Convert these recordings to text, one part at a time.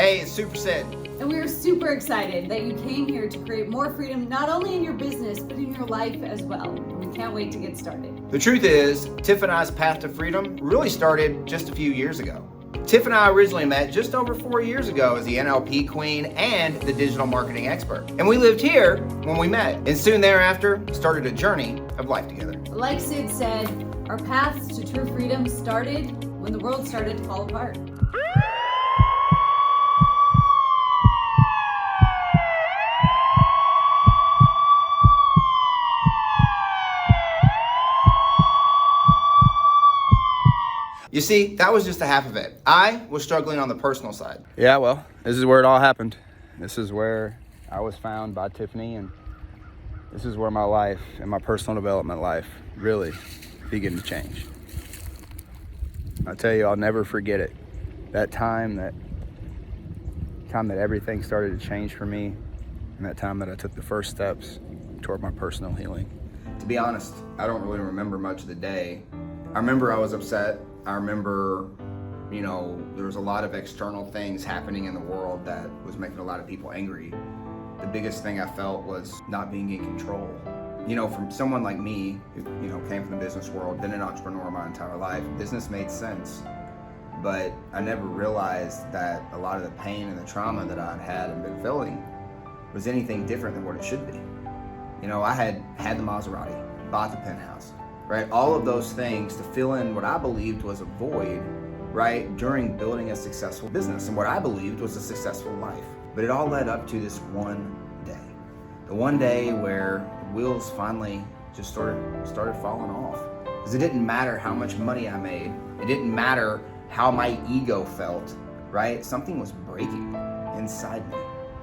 Hey, it's Super Sid. And we are super excited that you came here to create more freedom, not only in your business, but in your life as well. We can't wait to get started. The truth is, Tiff and I's path to freedom really started just a few years ago. Tiff and I originally met just over 4 years ago as the NLP queen and the digital marketing expert. And we lived here when we met, and soon thereafter started a journey of life together. Like Sid said, our paths to true freedom started when the world started to fall apart. You see, that was just the half of it. I was struggling on the personal side. Yeah, well, this is where it all happened. This is where I was found by Tiffany, and this is where my life and my personal development life really began to change. I tell you, I'll never forget it. That time that everything started to change for me, and that time that I took the first steps toward my personal healing. To be honest, I don't really remember much of the day. I remember I was upset. I remember, there was a lot of external things happening in the world that was making a lot of people angry. The biggest thing I felt was not being in control. From someone like me, who, came from the business world, been an entrepreneur my entire life, business made sense. But I never realized that a lot of the pain and the trauma that I'd had and been feeling was anything different than what it should be. I had the Maserati, bought the penthouse, right? All of those things to fill in what I believed was a void, right? During building a successful business and what I believed was a successful life. But it all led up to this one day. The one day where the wheels finally just started falling off. Because it didn't matter how much money I made. It didn't matter how my ego felt, right? Something was breaking inside me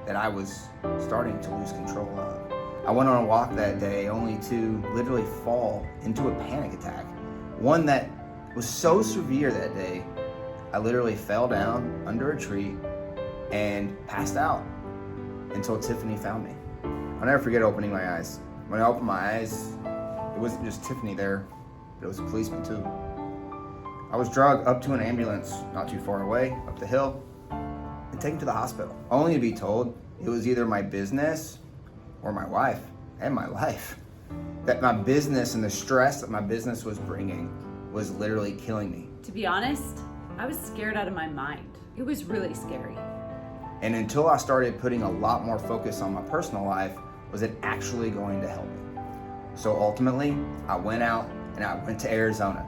that I was starting to lose control of. I went on a walk that day only to literally fall into a panic attack. One that was so severe that day, I literally fell down under a tree and passed out until Tiffany found me. I'll never forget opening my eyes. When I opened my eyes, it wasn't just Tiffany there, but it was a policeman too. I was dragged up to an ambulance not too far away, up the hill, and taken to the hospital, only to be told it was either my business or my wife and my life. That my business and the stress that my business was bringing was literally killing me. To be honest, I was scared out of my mind. It was really scary. And until I started putting a lot more focus on my personal life, was it actually going to help me? So ultimately, I went out and I went to Arizona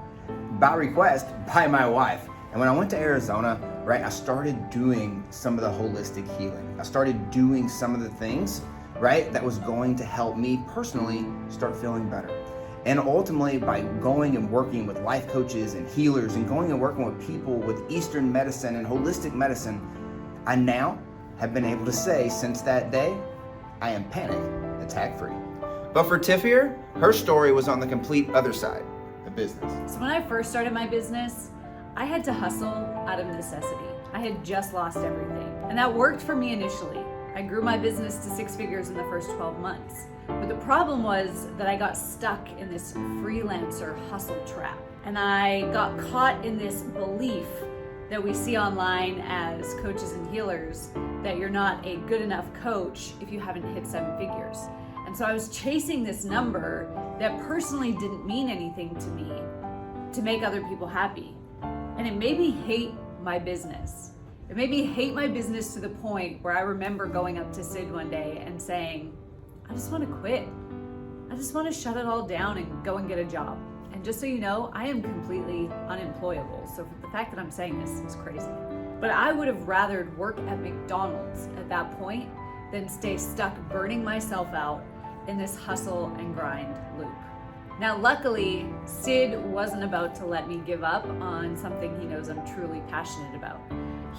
by request by my wife. And when I went to Arizona, right, I started doing some of the holistic healing. I started doing some of the things, right, that was going to help me personally start feeling better. And ultimately, by going and working with life coaches and healers and going and working with people with Eastern medicine and holistic medicine, I now have been able to say since that day, I am panic attack free. But for Tiff here, her story was on the complete other side of business. So when I first started my business, I had to hustle out of necessity. I had just lost everything. And that worked for me initially. I grew my business to 6 figures in the first 12 months. But the problem was that I got stuck in this freelancer hustle trap. And I got caught in this belief that we see online as coaches and healers that you're not a good enough coach if you haven't hit 7 figures. And so I was chasing this number that personally didn't mean anything to me to make other people happy. And it made me hate my business. It made me hate my business to the point where I remember going up to Sid one day and saying, I just want to quit. I just want to shut it all down and go and get a job. And just so you know, I am completely unemployable. So the fact that I'm saying this is crazy. But I would have rather work at McDonald's at that point than stay stuck burning myself out in this hustle and grind loop. Now, luckily, Sid wasn't about to let me give up on something he knows I'm truly passionate about.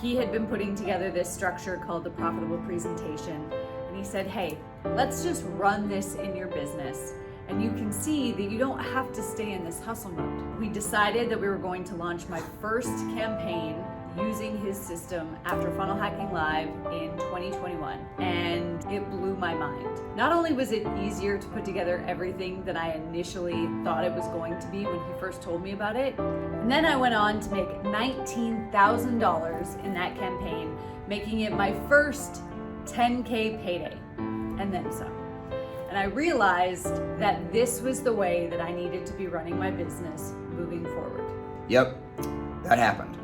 He had been putting together this structure called the Profitable Presentation, and he said, hey, let's just run this in your business, and you can see that you don't have to stay in this hustle mode. We decided that we were going to launch my first campaign. using his system after Funnel Hacking Live in 2021, and it blew my mind. Not only was it easier to put together everything than I initially thought it was going to be when he first told me about it, and then I went on to make $19,000 in that campaign, making it my first 10K payday, and then some. And I realized that this was the way that I needed to be running my business moving forward. Yep, that happened.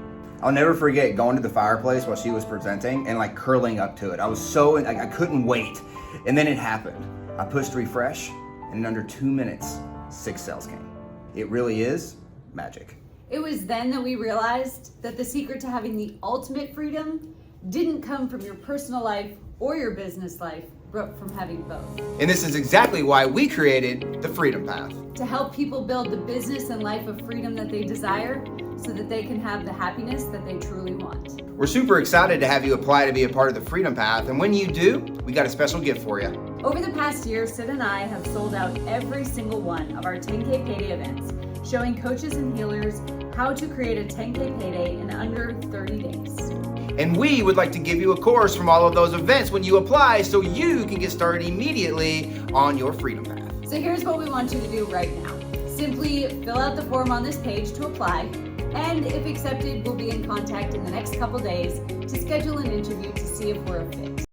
I'll never forget going to the fireplace while she was presenting and like curling up to it. I was so, I couldn't wait. And then it happened. I pushed refresh, and in under 2 minutes, 6 sales came. It really is magic. It was then that we realized that the secret to having the ultimate freedom didn't come from your personal life or your business life, but from having both. And this is exactly why we created the Freedom Path. To help people build the business and life of freedom that they desire so that they can have the happiness that they truly want. We're super excited to have you apply to be a part of the Freedom Path. And when you do, we got a special gift for you. Over the past year, Sid and I have sold out every single one of our 10K payday events, showing coaches and healers how to create a 10K payday in under 30 days. And we would like to give you a course from all of those events when you apply so you can get started immediately on your Freedom Path. So here's what we want you to do right now. Simply fill out the form on this page to apply, and if accepted, we'll be in contact in the next couple days to schedule an interview to see if we're a fit.